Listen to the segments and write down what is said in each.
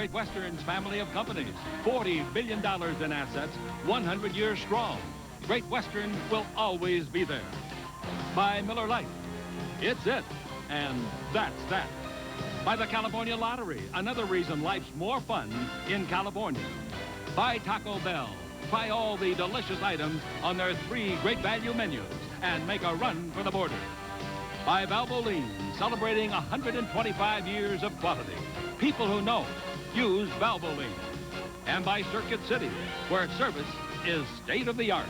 Great Western's family of companies. $40 billion in assets, 100 years strong. Great Western will always be there. By Miller Lite. It's it, and that's that. By the California Lottery, another reason life's more fun in California. By Taco Bell. Try all the delicious items on their 3 great value menus and make a run for the border. By Valvoline, celebrating 125 years of quality. People who know use Valvoline. And by Circuit City, where service is state-of-the-art.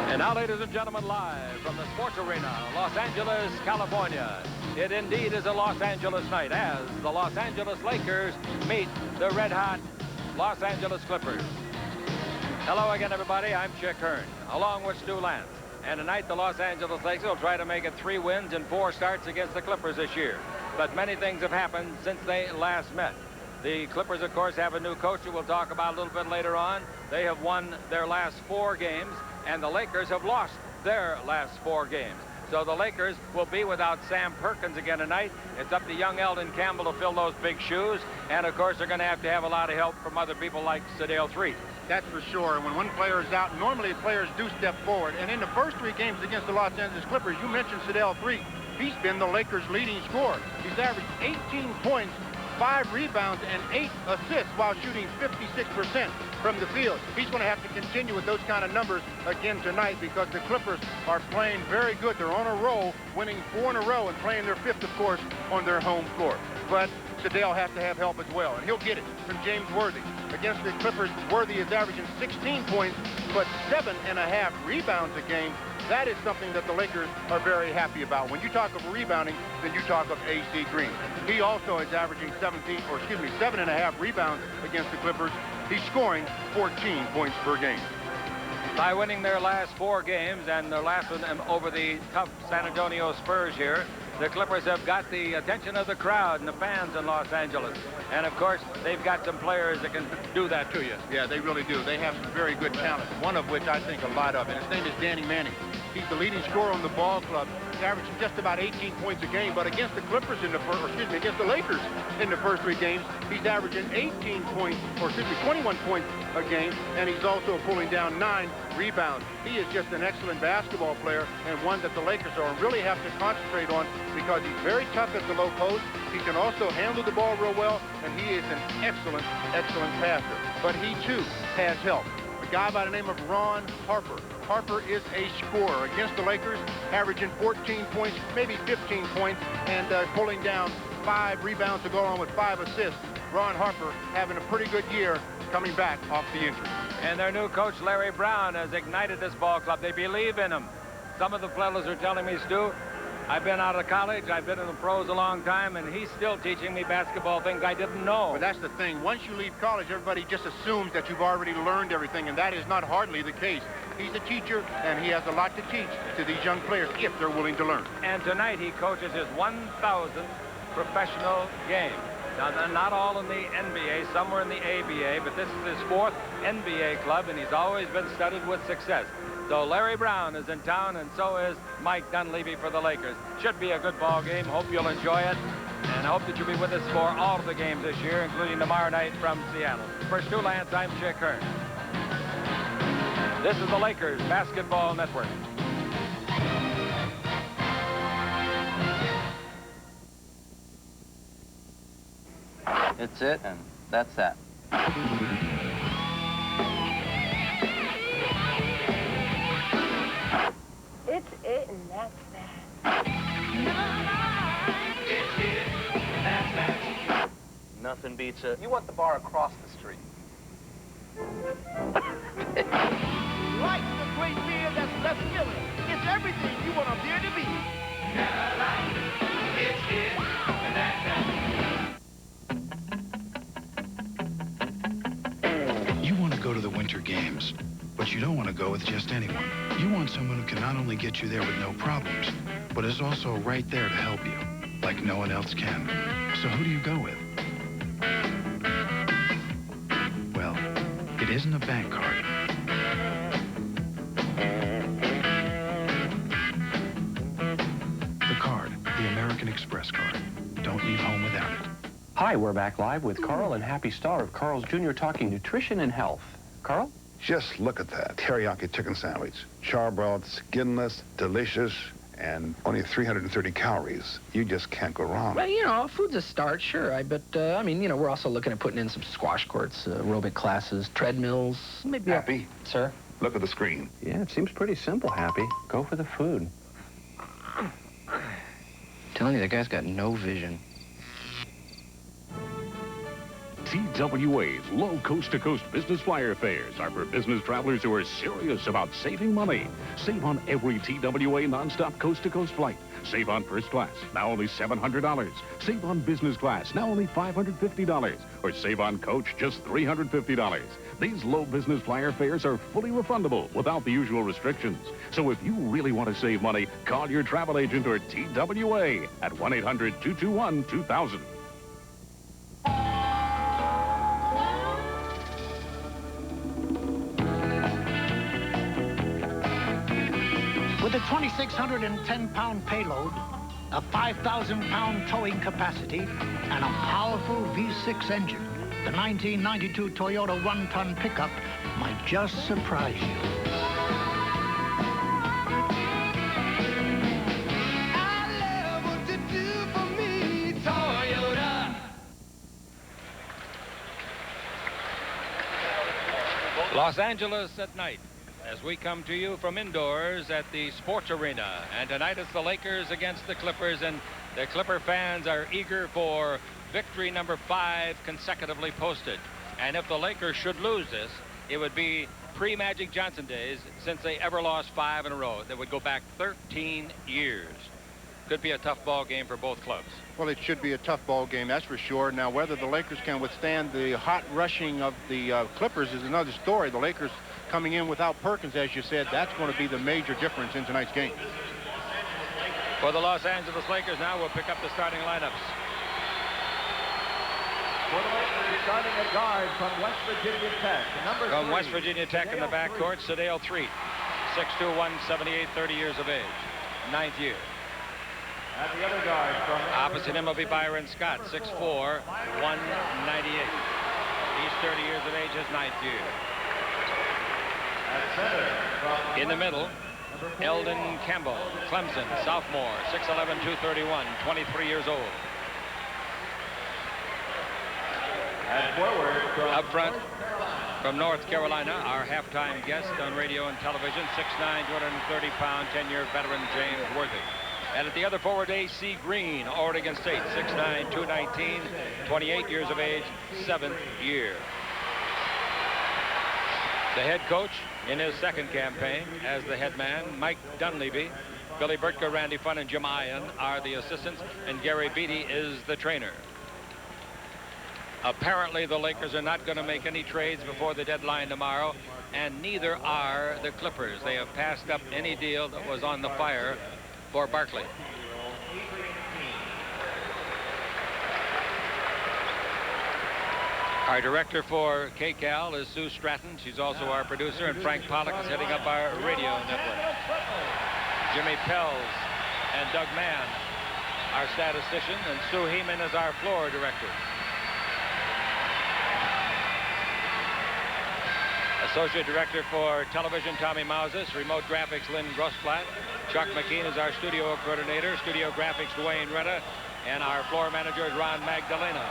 And now, ladies and gentlemen, live from the Sports Arena, Los Angeles, California. It indeed is a Los Angeles night as the Los Angeles Lakers meet the red-hot Los Angeles Clippers. Hello again, everybody. I'm Chick Hearn, along with Stu Lantz. And tonight, the Los Angeles Lakers will try to make it 3 wins and 4 starts against the Clippers this year. But many things have happened since they last met. The Clippers, of course, have a new coach who we'll talk about a little bit later on. They have won their last 4 games, and the Lakers have lost their last 4 games. So the Lakers will be without Sam Perkins again tonight. It's up to young Elden Campbell to fill those big shoes. And, of course, they're going to have a lot of help from other people like Sedale Threatt. That's for sure. When one player is out, normally players do step forward. And in the first 3 games against the Los Angeles Clippers, you mentioned Sedale Threatt. He's been the Lakers' leading scorer. He's averaged 18 points, 5 rebounds, and 8 assists while shooting 56% from the field. He's going to have to continue with those kind of numbers again tonight because the Clippers are playing very good. They're on a roll, winning 4 in a row and playing their 5th, of course, on their home court. But Sedale has to have help as well, and he'll get it from James Worthy. Against the Clippers, Worthy is averaging 16 points, but 7.5 rebounds a game. That is something that the Lakers are very happy about. When you talk of rebounding, then you talk of A.C. Green. He also is averaging 7.5 rebounds against the Clippers. He's scoring 14 points per game. By winning their last 4 games and their last one over the tough San Antonio Spurs here, the Clippers have got the attention of the crowd and the fans in Los Angeles. And, of course, they've got some players that can do that to you. Yeah, they really do. They have some very good talent, one of which I think a lot of, and his name is Danny Manning. He's the leading scorer on the ball club. He's averaging just about 18 points a game, but against the Clippers against the Lakers in the first 3 games, he's averaging 21 points a game, and he's also pulling down 9 rebounds. He is just an excellent basketball player and one that the Lakers really have to concentrate on because he's very tough at the low post. He can also handle the ball real well, and he is an excellent passer. But he, too, has help. A guy by the name of Harper. Harper is a scorer against the Lakers, averaging 14 points, maybe 15 points, and pulling down 5 rebounds to go on with 5 assists. Harper having a pretty good year coming back off the injury. And their new coach, Larry Brown, has ignited this ball club. They believe in him. Some of the fellows are telling me, Stu, I've been out of college, I've been in the pros a long time, and he's still teaching me basketball things I didn't know. But that's the thing. Once you leave college, everybody just assumes that you've already learned everything, and that is not hardly the case. He's a teacher, and he has a lot to teach to these young players if they're willing to learn. And tonight he coaches his 1,000th professional game. Now, they're not all in the NBA, some are in the ABA, but this is his 4th NBA club, and he's always been studded with success. So Larry Brown is in town, and so is Mike Dunleavy for the Lakers. Should be a good ball game. Hope you'll enjoy it, and I hope that you'll be with us for all of the games this year, including tomorrow night from Seattle. For Stu Lantz, I'm Chick Hearn. This is the Lakers Basketball Network. It's it, and that's that. It's it, and that's that. It's it, and that's that. Nothing beats it. You want the bar across the street. Like the great beer that's less filling. It's everything you want a beer to be. Carolina, it's it, and that's that. You want to go to the Winter Games, but you don't want to go with just anyone. You want someone who can not only get you there with no problems, but is also right there to help you, like no one else can. So who do you go with? Well, it isn't a bank card. Express card. Don't leave home without it. Hi, we're back live with Carl and Happy Star of Carl's Jr. talking nutrition and health. Carl? Just look at that teriyaki chicken sandwich. Charbroiled, skinless, delicious, and only 330 calories. You just can't go wrong. Well, you know, food's a start, sure. But I mean, you know, we're also looking at putting in some squash courts, aerobic classes, treadmills, maybe... Happy? Sir? Look at the screen. Yeah, it seems pretty simple, Happy. Go for the food. Telling you, the guy's got no vision. TWA's low coast-to-coast business flyer fares are for business travelers who are serious about saving money. Save on every TWA nonstop coast-to-coast flight. Save on first class, now only $700. Save on business class, now only $550. Or save on coach, just $350. These low business flyer fares are fully refundable without the usual restrictions. So if you really want to save money, call your travel agent or TWA at 1-800-221-2000. With a 2,610-pound payload, a 5,000-pound towing capacity, and a powerful V6 engine, the 1992 Toyota one-ton pickup might just surprise you. I love what you do for me, Toyota. Los Angeles at night, as we come to you from indoors at the Sports Arena. And tonight it's the Lakers against the Clippers, and the Clipper fans are eager for victory number 5 consecutively posted. And if the Lakers should lose this, it would be pre-Magic Johnson days since they ever lost 5 in a row. That would go back 13 years. Could be a tough ball game for both clubs. Well, it should be a tough ball game, that's for sure. Now, whether the Lakers can withstand the hot rushing of the Clippers is another story. The Lakers coming in without Perkins, as you said, that's going to be the major difference in tonight's game. For the Los Angeles Lakers now, we'll pick up the starting lineups. For the Lakers, starting at guard from West Virginia Tech. From West Virginia Tech in the backcourt, Sedale Threatt, 6'2", 178, 30 years of age, 9th year. At the other guard from... Opposite him will be Byron Scott, 6'4", 198. He's 30 years of age, his 9th year. At center from... In the middle, Elden Campbell, Clemson, sophomore, 6'11", 231, 23 years old. And forward from... Up front, from North Carolina, our halftime guest on radio and television, 6'9", 230-pound, 10-year veteran James Worthy. And at the other forward, A.C. Green, Oregon State, 6'9", 219, 28 years of age, 7th year. The head coach in his second campaign as the head man, Mike Dunleavy, Billy Burtka, Randy Funn, and Jim Ian are the assistants, and Gary Beatty is the trainer. Apparently, the Lakers are not going to make any trades before the deadline tomorrow, and neither are the Clippers. They have passed up any deal that was on the fire for Barkley. Our director for KCAL is Sue Stratton. She's also our producer, and Frank Pollock is heading up our radio network. Jimmy Pells and Doug Mann, our statistician, and Sue Heeman is our floor director. Associate Director for Television, Tommy Mouses. Remote Graphics, Lynn Grossblatt. Chuck McKean is our studio coordinator. Studio Graphics, Dwayne Retta. And our floor manager is Ron Magdalena.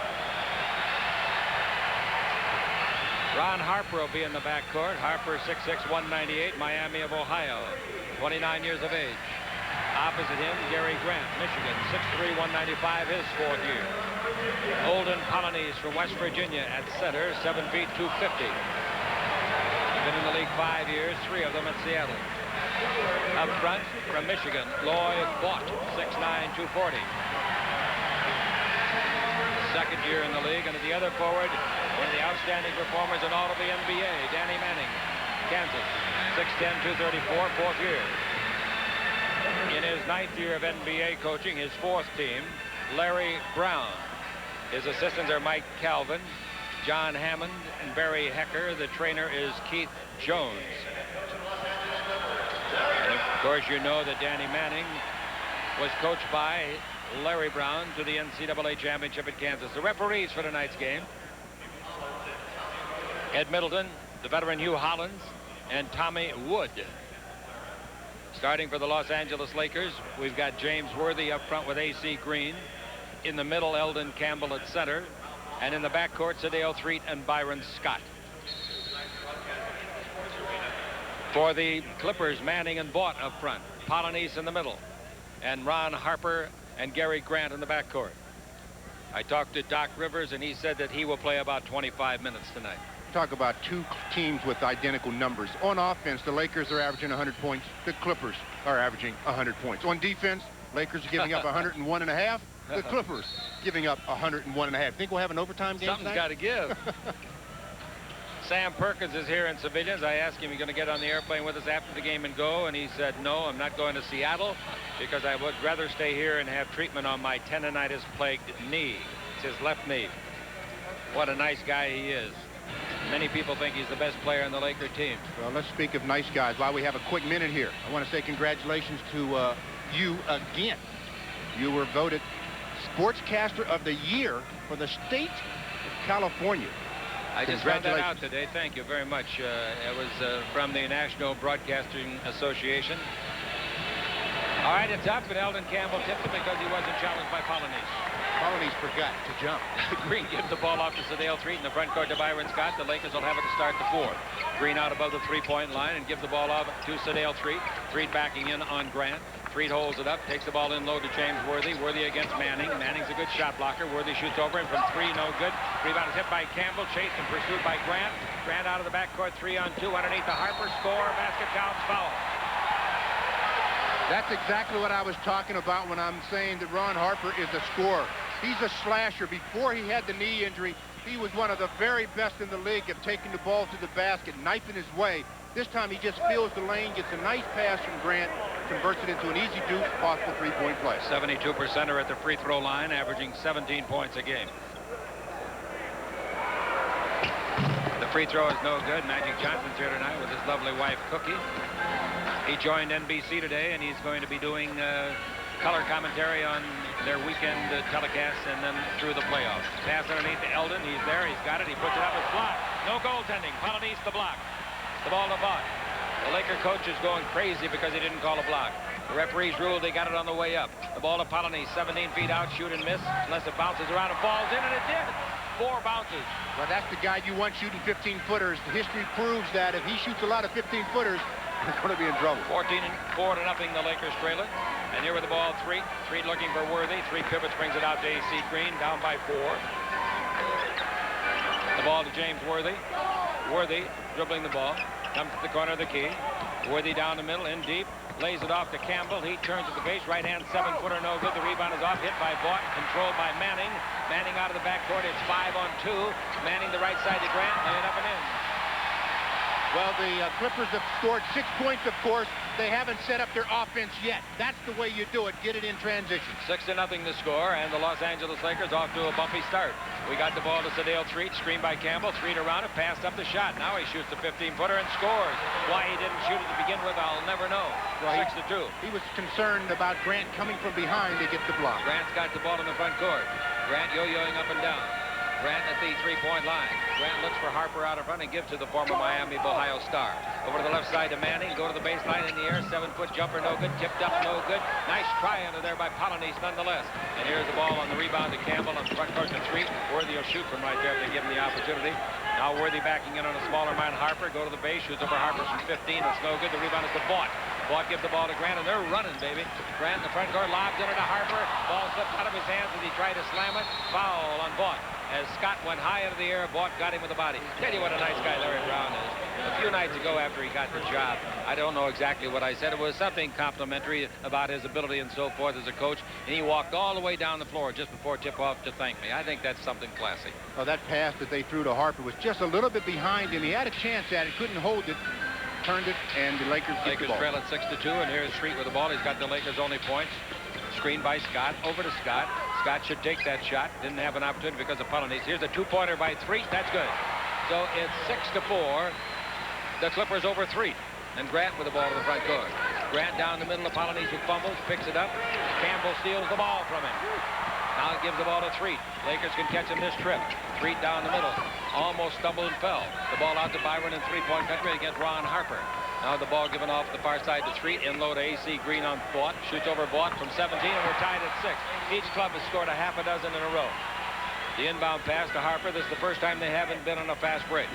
Ron Harper will be in the backcourt. Harper, 6'6", 198, Miami of Ohio, 29 years of age. Opposite him, Gary Grant, Michigan, 6'3", 195, his 4th year. Olden Polonese from West Virginia at center, 7 feet, 250. Been in the league 5 years, 3 of them at Seattle. Up front, from Michigan, Lloyd Vaught, 6'9", 240. Second year in the league, and at the other forward, one of the outstanding performers in all of the NBA, Danny Manning, Kansas, 6'10", 234, 4th year. In his 9th year of NBA coaching, his 4th team, Larry Brown. His assistants are Mike Calvin, John Hammond, and Barry Hecker. The trainer is Keith Jones. And of course, you know that Danny Manning was coached by Larry Brown to the NCAA championship at Kansas. The referees for tonight's game: Ed Middleton, the veteran Hugh Hollins, and Tommy Wood. Starting for the Los Angeles Lakers, we've got James Worthy up front with A.C. Green. In the middle, Elden, Campbell at center. And in the backcourt, Sedale, Threatt, and Byron Scott. For the Clippers, Manning and Vaught up front. Polynice in the middle. And Ron Harper and Gary Grant in the backcourt. I talked to Doc Rivers, and he said that he will play about 25 minutes tonight. Talk about two teams with identical numbers. On offense, the Lakers are averaging 100 points. The Clippers are averaging 100 points. On defense, Lakers are giving up 101.5. The Clippers giving up 101.5. Think we'll have an overtime game Something's tonight? got to give. Sam Perkins is here in civilians. I asked him, "Are you going to get on the airplane with us after the game and go?" And he said, "No, I'm not going to Seattle because I would rather stay here and have treatment on my tendonitis-plagued knee." It's his left knee. What a nice guy he is. Many people think he's the best player in the Laker team. Well, let's speak of nice guys. While we have a quick minute here, I want to say congratulations to you again. You were voted Sportscaster of the Year for the state of California. I just found that out today. Thank you very much. It was from the National Broadcasting Association. All right, it's up, and Elden Campbell tipped it because he wasn't challenged by Polynice. Polynice forgot to jump. Green gives the ball off to Sedale Threatt in the front court to Byron Scott. The Lakers will have it to start the fourth. Green out above the three-point line and gives the ball off to Sedale Threatt. Threatt backing in on Grant. Threatt holds it up, takes the ball in low to James Worthy. Worthy against Manning. Manning's a good shot blocker. Worthy shoots over him from three, no good. Rebound is hit by Campbell, chased and pursued by Grant. Grant out of the backcourt, 3-on-2 underneath the Harper. Score, basket, counts, foul. That's exactly what I was talking about when I'm saying that Ron Harper is a scorer. He's a slasher. Before he had the knee injury, he was one of the very best in the league of taking the ball to the basket, knifing his way. This time he just fills the lane, gets a nice pass from Grant, converts it into an easy deuce, possible three-point play. 72% are at the free throw line, averaging 17 points a game. The free throw is no good. Magic Johnson's here tonight with his lovely wife, Cookie. He joined NBC today, and he's going to be doing color commentary on their weekend telecasts and then through the playoffs. Pass underneath to Elden. He's there. He's got it. He puts it up. It's blocked. No goaltending. Polynice the block. The ball to Vaught. The Laker coach is going crazy because he didn't call a block. The referees ruled they got it on the way up. The ball to Polynice, 17 feet out, shoot and miss, unless it bounces around and falls in, and it did. 4 bounces. Well, that's the guy you want shooting 15-footers. History proves that if he shoots a lot of 15-footers, he's going to be in trouble. 14-4 to nothing, the Lakers trail it. And here with the ball, Threatt. Threatt looking for Worthy. Threatt pivots, brings it out to A.C. Green, down by 4. The ball to James Worthy. Worthy dribbling the ball. Comes to the corner of the key. Worthy down the middle, in deep. Lays it off to Campbell. He turns at the base. Right-hand 7-footer, no good. The rebound is off. Hit by Vaught. Controlled by Manning. Manning out of the backcourt. It's 5-on-2. Manning the right side to Grant. Lay it up and in. Well, the Clippers have scored 6 points, of course. They haven't set up their offense yet. That's the way you do it. Get it in transition. 6-0 the score, and the Los Angeles Lakers off to a bumpy start. We got the ball to Sedale Threatt, screened by Campbell. Threatt around it, passed up the shot. Now he shoots the 15-footer and scores. Why he didn't shoot it to begin with, I'll never know. Well, 6-2. He was concerned about Grant coming from behind to get the block. Grant's got the ball in the front court. Grant yo-yoing up and down. Grant at the three-point line. Grant looks for Harper out in front and gives to the former Miami Ohio star. Over to the left side to Manning. Go to the baseline in the air. 7-foot jumper, no good. Tipped up, no good. Nice try under there by Polynice nonetheless. And here's the ball on the rebound to Campbell on the front court to Threatt. Worthy will shoot from right there if they give him the opportunity. Now Worthy backing in on a smaller man, Harper. Go to the base. Shoots over Harper from 15. It's no good. The rebound is to Vaught. Vaught gives the ball to Grant, and they're running, baby. Grant in the front court, lobs it to Harper. Ball slipped out of his hands as he tried to slam it. Foul on Vaught. As Scott went high into the air, Vaught got him with the body. Tell you what a nice guy Larry Brown is. A few nights ago after he got the job, I don't know exactly what I said. It was something complimentary about his ability and so forth as a coach, and he walked all the way down the floor just before tip-off to thank me. I think that's something classy. Well, that pass that they threw to Harper was just a little bit behind him. He had a chance at it, couldn't hold it, turned it, and the Lakers get the ball. Trail at 6-2, and here's Threatt with the ball. He's got the Lakers' only points. Screened by Scott. Over to Scott. Scott should take that shot. Didn't have an opportunity because of Polynice. Here's a 2-pointer by Threatt. That's good. So it's 6-4. The Clippers over Threatt. And Grant with the ball to the front court. Grant down the middle. Apollonius who fumbles, picks it up. Campbell steals the ball from him. Now gives the ball to Threatt. Lakers can catch him this trip. Threatt down the middle. Almost stumbled and fell. The ball out to Byron in three-point country against Ron Harper. Now the ball given off the far side to Threatt. In low to AC Green on Vaught. Shoots over Vaught from 17, and we're tied at 6. Each club has scored a half a dozen in a row. The inbound pass to Harper. This is the first time they haven't been on a fast break.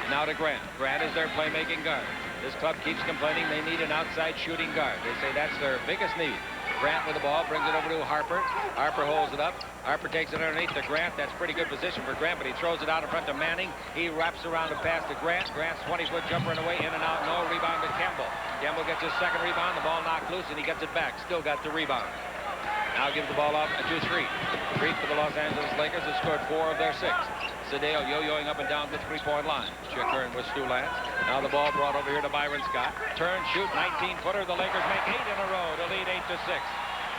Now to Grant. Grant is their playmaking guard. This club keeps complaining they need an outside shooting guard. They say that's their biggest need. Grant with the ball, brings it over to Harper. Harper holds it up. Harper takes it underneath to Grant. That's pretty good position for Grant, but he throws it out in front to Manning. He wraps around a pass to Grant. Grant's 20-foot jumper and away, in and out, no. Rebound to Campbell. Campbell gets his second rebound. The ball knocked loose, and he gets it back. Still got the rebound. Now gives the ball off to Threatt. Threatt for the Los Angeles Lakers has scored 4 of their 6. Sedale yo-yoing up and down the three-point line. Check Hearn with Stu Lantz. Now the ball brought over here to Byron Scott. Turn, shoot, 19-footer. The Lakers make 8 in a row to lead 8-6.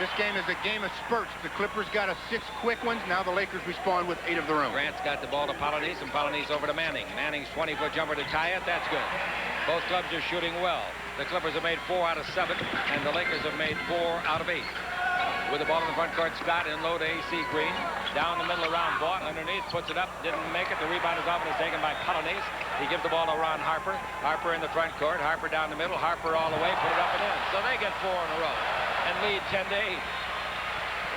This game is a game of spurts. The Clippers got 6 quick ones. Now the Lakers respond with 8 of their own. Grant's got the ball to Apollonius, and Apollonius over to Manning. Manning's 20-foot jumper to tie it. That's good. Both clubs are shooting well. The Clippers have made 4 out of 7, and the Lakers have made 4 out of 8. With the ball in the front court, Scott in low to AC Green. Down the middle around Vaught. Underneath, puts it up. Didn't make it. The rebound is off and is taken by Apollonius. He gives the ball to Ron Harper. Harper in the front court. Harper down the middle. Harper all the way. Put it up and in. So they get 4 in a row and lead 10-8.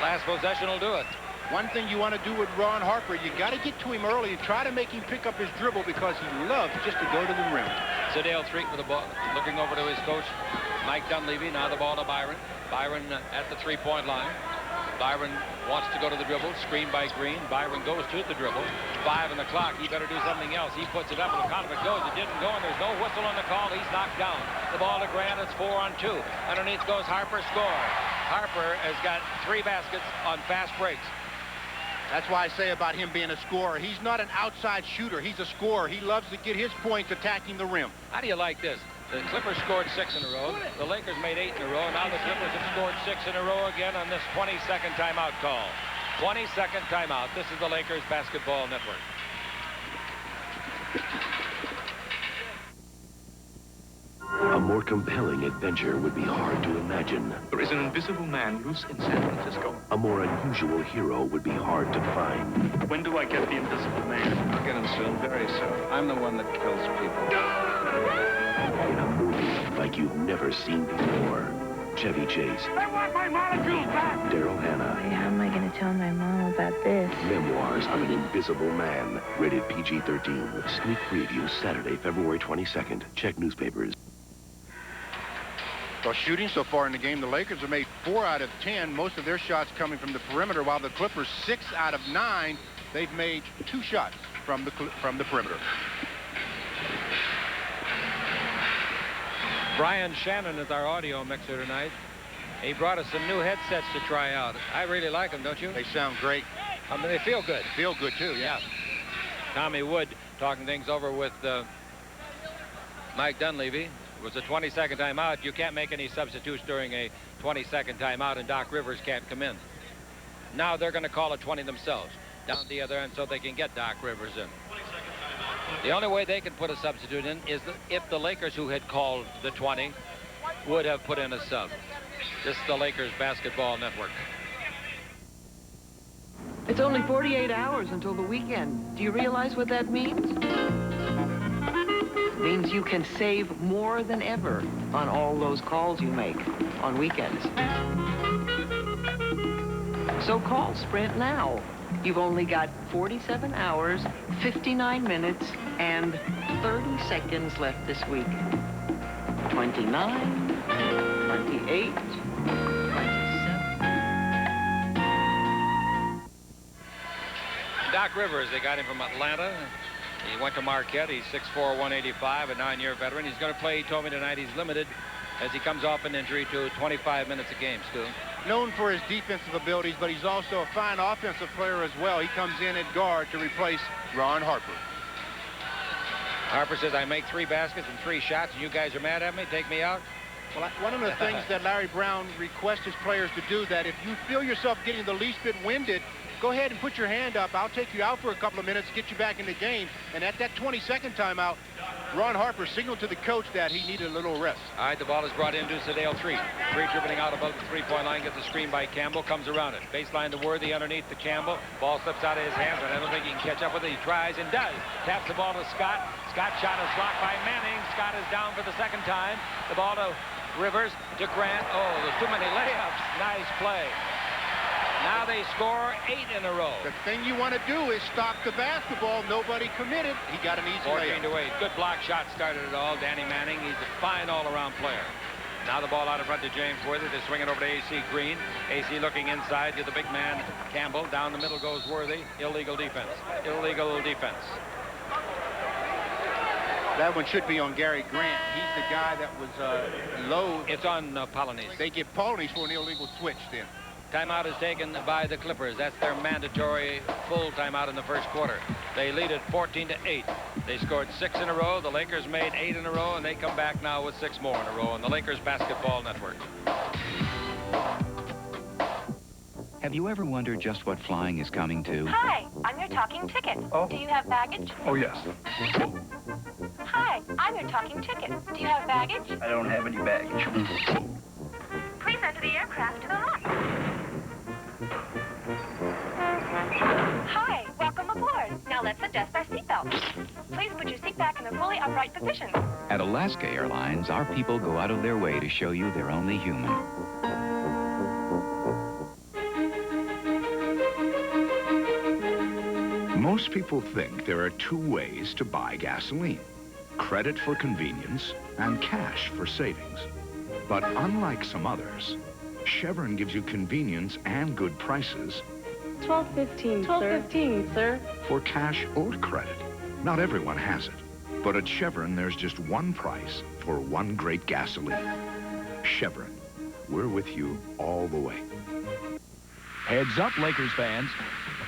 Last possession will do it. One thing you want to do with Ron Harper, you got to get to him early and try to make him pick up his dribble because he loves just to go to the rim. Sedale Threatt with the ball, looking over to his coach, Mike Dunleavy. Now the ball to Byron. Byron at the three-point line. Byron wants to go to the dribble, screened by Green. Byron goes to the dribble. 5 on the clock. He better do something else. He puts it up, and the count of it goes. It didn't go, and there's no whistle on the call. He's knocked down. The ball to Grant. It's 4 on 2. Underneath goes Harper. Score. Harper has got 3 baskets on fast breaks. That's why I say about him being a scorer. He's not an outside shooter. He's a scorer. He loves to get his points attacking the rim. How do you like this? The Clippers scored 6 in a row. The Lakers made 8 in a row. Now the Clippers have scored 6 in a row again on this 22nd timeout call. 22nd timeout. This is the Lakers Basketball Network. A more compelling adventure would be hard to imagine. There is an invisible man loose in San Francisco. A more unusual hero would be hard to find. When do I get the invisible man? I'll get him soon, very soon. I'm the one that kills people. In a movie like you've never seen before. Chevy Chase. I want my molecules back! Daryl Hannah. How am I going to tell my mom about this? Memoirs of an Invisible Man. Rated PG-13. Sneak preview Saturday, February 22nd. Check newspapers. Well, shooting so far in the game, the Lakers have made 4 out of 10. Most of their shots coming from the perimeter, while the Clippers 6 out of 9. They've made 2 shots from the perimeter. Brian Shannon is our audio mixer tonight. He brought us some new headsets to try out. I really like them, don't you? They sound great. I mean, they feel good. Feel good, too, yeah. Tommy Wood talking things over with Mike Dunleavy. It was a 22nd timeout. You can't make any substitutes during a 22nd timeout, and Doc Rivers can't come in. Now they're going to call a 20 themselves down the other end so they can get Doc Rivers in. The only way they can put a substitute in is if the Lakers, who had called the 20, would have put in a sub. This is the Lakers Basketball Network. It's only 48 hours until the weekend. Do you realize what that means? It means you can save more than ever on all those calls you make on weekends. So call Sprint now. You've only got 47 hours, 59 minutes, and 30 seconds left this week. 29, 28, 27. Doc Rivers, they got him from Atlanta. He went to Marquette. He's 6'4", 185, a 9-year veteran. He's going to play, he told me tonight, he's limited as he comes off an injury to 25 minutes a game, Stu. Known for his defensive abilities, but he's also a fine offensive player as well. He comes in at guard to replace Ron Harper. Harper says, I make 3 baskets and 3 shots, and you guys are mad at me? Take me out? Well, one of the things that Larry Brown requests his players to do, that if you feel yourself getting the least bit winded, go ahead and put your hand up. I'll take you out for a couple of minutes, get you back in the game. And at that 22nd timeout, Ron Harper signaled to the coach that he needed a little rest. All right, the ball is brought into Sedale. Threatt dribbling out above the three-point line, gets a screen by Campbell, comes around it. Baseline to Worthy underneath to Campbell. Ball slips out of his hands, but I don't think he can catch up with it. He tries and does. Taps the ball to Scott. Scott's shot is blocked by Manning. Scott is down for the second time. The ball to Rivers, to Grant. Oh, there's too many layups. Nice play. Now they score 8 in a row. The thing you want to do is stop the basketball. Nobody committed. He got an easy 14 layup. to 8. Good block shot started it all. Danny Manning, he's a fine all-around player. Now the ball out in front to James Worthy. They swing it over to A.C. Green. A.C. looking inside to the big man, Campbell. Down the middle goes Worthy. Illegal defense. Illegal defense. That one should be on Gary Grant. He's the guy that was low. It's on Polynice. They give Polynice for an illegal switch then. Timeout is taken by the Clippers. That's their mandatory full timeout in the first quarter. They lead it 14 to 8. They scored 6 in a row. The Lakers made 8 in a row, and they come back now with 6 more in a row on the Lakers Basketball Network. Have you ever wondered just what flying is coming to? Hi, I'm your talking ticket. Oh. Do you have baggage? Oh, yes. Hi, I'm your talking ticket. Do you have baggage? I don't have any baggage. Please enter the aircraft to the left. Hi, welcome aboard. Now let's adjust our seatbelts. Please put your seat back in a fully upright position. At Alaska Airlines, our people go out of their way to show you they're only human. Most people think there are 2 ways to buy gasoline: credit for convenience and cash for savings. But unlike some others, Chevron gives you convenience and good prices. $12.15, sir. $12.15, sir. For cash or credit. Not everyone has it. But at Chevron, there's just one price for one great gasoline. Chevron. We're with you all the way. Heads up, Lakers fans.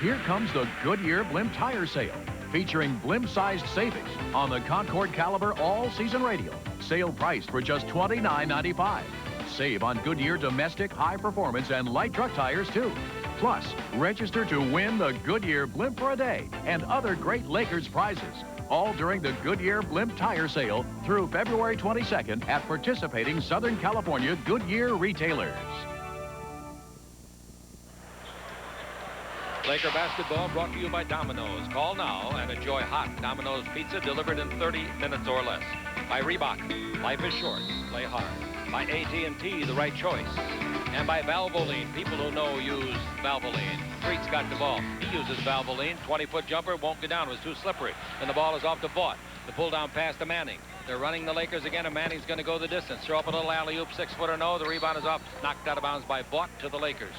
Here comes the Goodyear Blimp Tire Sale, featuring blimp-sized savings on the Concord Caliber all-season radial. Sale priced for just $29.95. Save on Goodyear domestic, high-performance, and light truck tires, too. Plus, register to win the Goodyear Blimp for a Day and other great Lakers prizes. All during the Goodyear Blimp Tire Sale through February 22nd at participating Southern California Goodyear retailers. Laker basketball brought to you by Domino's. Call now and enjoy hot Domino's pizza delivered in 30 minutes or less. By Reebok, life is short, play hard. By AT&T, the right choice. And by Valvoline, people who know use Valvoline. Threatt's got the ball. He uses Valvoline. 20-foot jumper won't go down. It was too slippery. And the ball is off to Vaught. The pull down pass to Manning. They're running the Lakers again, and Manning's going to go the distance. Throw up a little alley-oop, 6-footer, no. The rebound is off, knocked out of bounds by Vaught to the Lakers.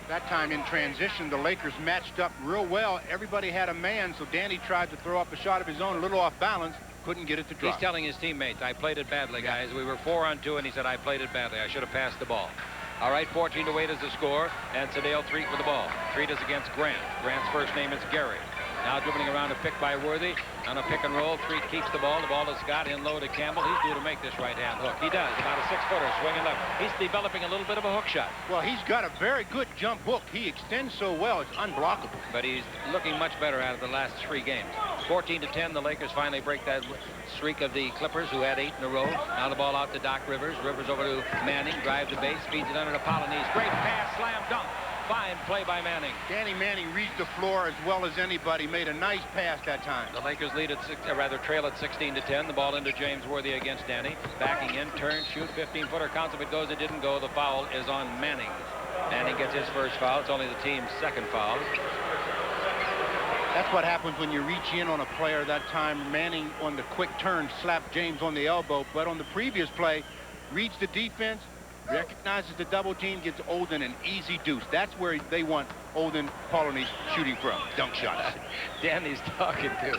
That time in transition, the Lakers matched up real well. Everybody had a man, so Danny tried to throw up a shot of his own, a little off balance, couldn't get it to drop. He's telling his teammates, I played it badly, guys. We were 4-on-2, and he said, I played it badly. I should have passed the ball. All right, 14 to 8 is the score, and Sedale Threatt with the ball. Threatt is against Grant. Grant's first name is Gary. Now dribbling around a pick by Worthy. On a pick and roll, Threatt keeps the ball. The ball is Scott in low to Campbell. He's due to make this right-hand hook. He does. About a 6-footer, swinging left. He's developing a little bit of a hook shot. Well, he's got a very good jump hook. He extends so well, it's unblockable. But he's looking much better out of the last 3 games. 14 to 10, the Lakers finally break that streak of the Clippers, who had 8 in a row. Now the ball out to Doc Rivers. Rivers over to Manning, drives the base, feeds it under to Polynice. Great pass, slam dunk. Fine play by Manning. Danny Manning reads the floor as well as anybody. Made a nice pass that time. The Lakers lead at trail at 16 to 10. The ball into James Worthy against Danny. Backing in, turn, shoot, 15-footer. Counts. If it goes, it didn't go. The foul is on Manning. Manning gets his first foul. It's only the team's second foul. That's what happens when you reach in on a player that time. Manning on the quick turn slapped James on the elbow, but on the previous play, reads the defense, recognizes the double team, gets Elden an easy deuce. That's where they want Elden Polynice shooting from. Dunk shots. Danny's talking to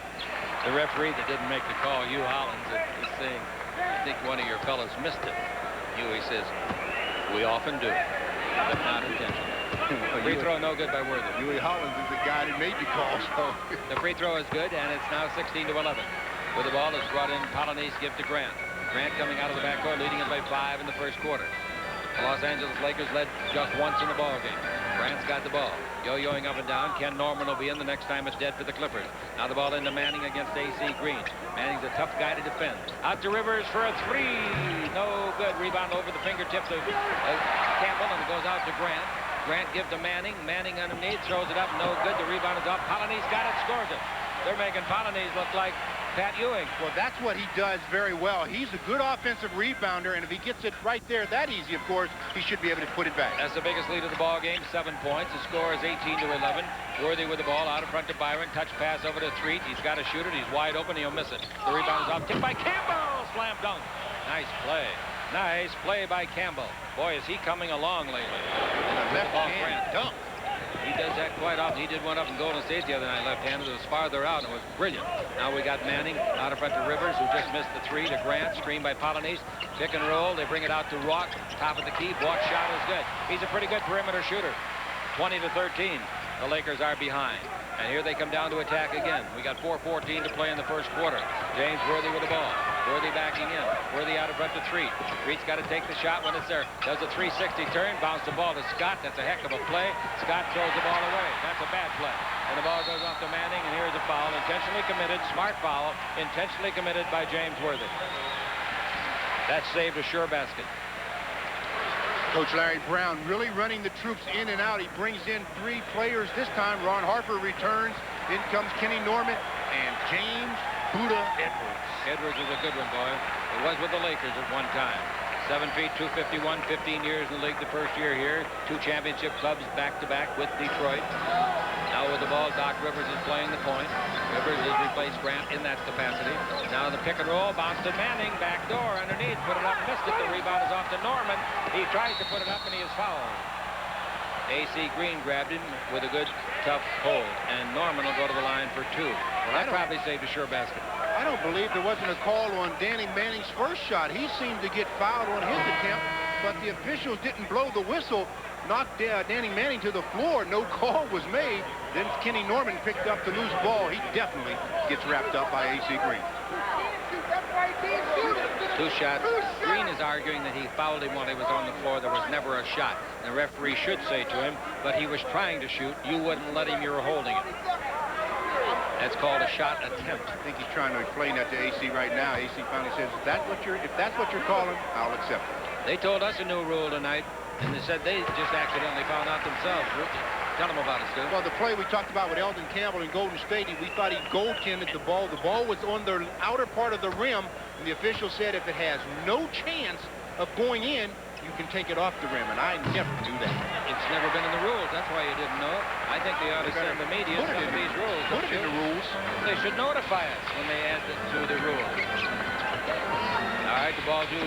the referee that didn't make the call, Hugh Hollins, is saying, I think one of your fellas missed it. Huey says, we often do, but not intentionally. Free throw no good by Worthy. Huey Hollins is the guy that made the call. So. The free throw is good, and it's now 16 to 11. With the ball is brought in, Polynice give to Grant. Grant coming out of the backcourt, leading it by 5 in the first quarter. The Los Angeles Lakers led just once in the ball game. Grant's got the ball. Yo-yoing up and down. Ken Norman will be in the next time it's dead for the Clippers. Now the ball into Manning against A.C. Green. Manning's a tough guy to defend. Out to Rivers for a three. No good. Rebound over the fingertips of Campbell, and it goes out to Grant. Grant gives to Manning. Manning underneath, throws it up. No good. The rebound is off. Polynice got it, scores it. They're making Polynice look like Pat Ewing. Well, that's what he does very well. He's a good offensive rebounder, and if he gets it right there that easy, of course, he should be able to put it back. That's the biggest lead of the ball game, 7 points. The score is 18-11. Worthy with the ball out in front to Byron. Touch pass over to Threatt. He's got to shoot it. He's wide open. He'll miss it. The rebound is off. Tipped by Campbell. Slam dunk. Nice play. Nice play by Campbell. Boy, is he coming along lately. Left-hand dunk. He does that quite often. He did one up in Golden State the other night, left-handed. It was farther out, and it was brilliant. Now we got Manning out in front to Rivers, who just missed the three, to Grant, screened by Polynice. Pick and roll. They bring it out to Rock. Top of the key. Vaught shot is good. He's a pretty good perimeter shooter. 20-13. The Lakers are behind. And here they come down to attack again. We got 4:14 to play in the first quarter. James Worthy with the ball. Worthy backing in. Worthy out in front to Threatt. Threatt's got to take the shot when it's there. Does a 360 turn. Bounce the ball to Scott. That's a heck of a play. Scott throws the ball away. That's a bad play. And the ball goes off to Manning, and here's a foul. Intentionally committed. Smart foul. Intentionally committed by James Worthy. That saved a sure basket. Coach Larry Brown really running the troops in and out. He brings in 3 players this time. Ron Harper returns. In comes Kenny Norman and James Buddha Edwards. Edwards is a good one, boy. He was with the Lakers at one time. 7 feet, 251, 15 years in the league the first year here. 2 championship clubs back-to-back with Detroit. Now with the ball, Doc Rivers is playing the point. Rivers has replaced Grant in that capacity. Now the pick and roll, bounce to Manning, back door underneath, put it up, missed it. The rebound is off to Norman. He tries to put it up, and he is fouled. A.C. Green grabbed him with a good, tough hold, and Norman will go to the line for 2. Well, that probably saved a sure basket. I don't believe there wasn't a call on Danny Manning's first shot. He seemed to get fouled on his attempt, but the officials didn't blow the whistle. Knocked Danny Manning to the floor. No call was made. Then Kenny Norman picked up the loose ball. He definitely gets wrapped up by A.C. Green. 2 shots. Green is arguing that he fouled him while he was on the floor. There was never a shot. The referee should say to him, but he was trying to shoot. You wouldn't let him. You were holding it. That's called a shot attempt. I think he's trying to explain that to A.C. right now. A.C. finally says, if that's what you're calling, I'll accept it. They told us a new rule tonight, and they said they just accidentally found out themselves. Tell them about it, Stu. Well, the play we talked about with Elden Campbell in Golden State, we thought he goaltended the ball. The ball was on the outer part of the rim, and the official said if it has no chance of going in, you can take it off the rim, and I never do that. It's never been in the rules. That's why you didn't know it. I think they ought to send the media some of these rules. Put it in the rules. They should notify us when they add it to the rules. All right, the ball to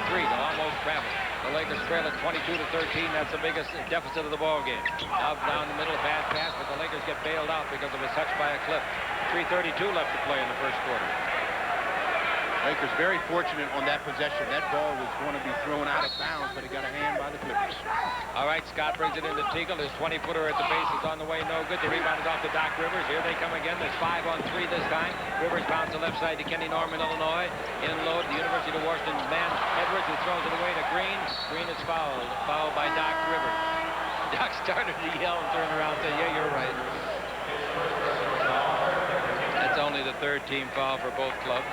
Threatt, almost traveled. The Lakers trail at 22-13. That's the biggest deficit of the ball game. Out down the middle, a bad pass, but the Lakers get bailed out because of a touch by a clip. 3:32 left to play in the first quarter. Lakers very fortunate on that possession. That ball was going to be thrown out of bounds, but it got a hand by the Clippers. All right, Scott brings it into Teagle. His 20-footer at the base is on the way. No good. The rebound is off to Doc Rivers. Here they come again. There's 5 on 3 this time. Rivers bounce to left side to Kenny Norman, Illinois. In load, the University of Washington's man, Edwards, who throws it away to Green. Green is fouled. Fouled by Doc Rivers. Doc started to yell and turned around and said, yeah, you're right. That's only the 3rd team foul for both clubs.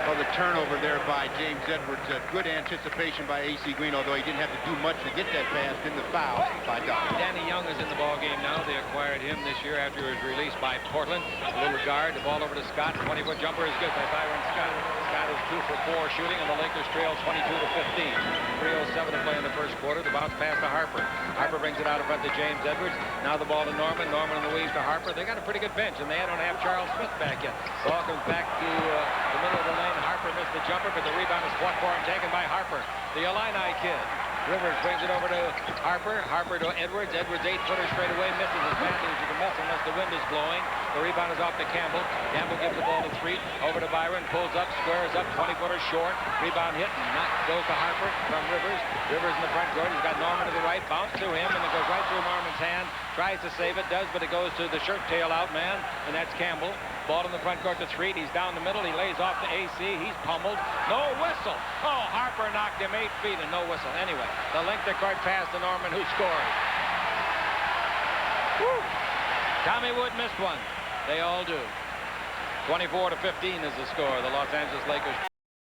Well, the turnover there by James Edwards, a good anticipation by A.C. Green, although he didn't have to do much to get that pass. Then the foul by Doc. Danny Young is in the ball game now. They acquired him this year after he was released by Portland. A little guard. The ball over to Scott. 20-foot jumper is good by Byron Scott. Scott is 2 for 4 shooting, and the Lakers trail 22-15. 3:07 to play in the first quarter. The bounce pass to Harper. Harper brings it out in front to James Edwards. Now the ball to Norman. Norman on the weave to Harper. They got a pretty good bench, and they don't have Charles Smith back yet. Ball comes back to the middle of the lane. Harper missed the jumper, but the rebound is fought for and taken by Harper, the Illini kid. Rivers brings it over to Harper. Harper to Edwards. Edwards 8-footer straight away. Misses as badly as you can miss unless the wind is blowing. The rebound is off to Campbell. Campbell gives the ball to Threatt. Over to Byron. Pulls up, squares up. 20-footer short. Rebound hit. Goes to Harper from Rivers. Rivers in the front court. He's got Norman to the right. Bounce to him, and it goes right through Norman's hand. Tries to save it, does, but it goes to the shirt tail out man, and that's Campbell. Ball in the front court to Threatt. He's down the middle. He lays off to AC. He's pummeled. No whistle. Oh, Harper knocked him 8 feet and no whistle. Anyway, the length of court pass to Norman, who scored. Woo. Tommy Wood missed one. They all do. 24-15 is the score. The Los Angeles Lakers.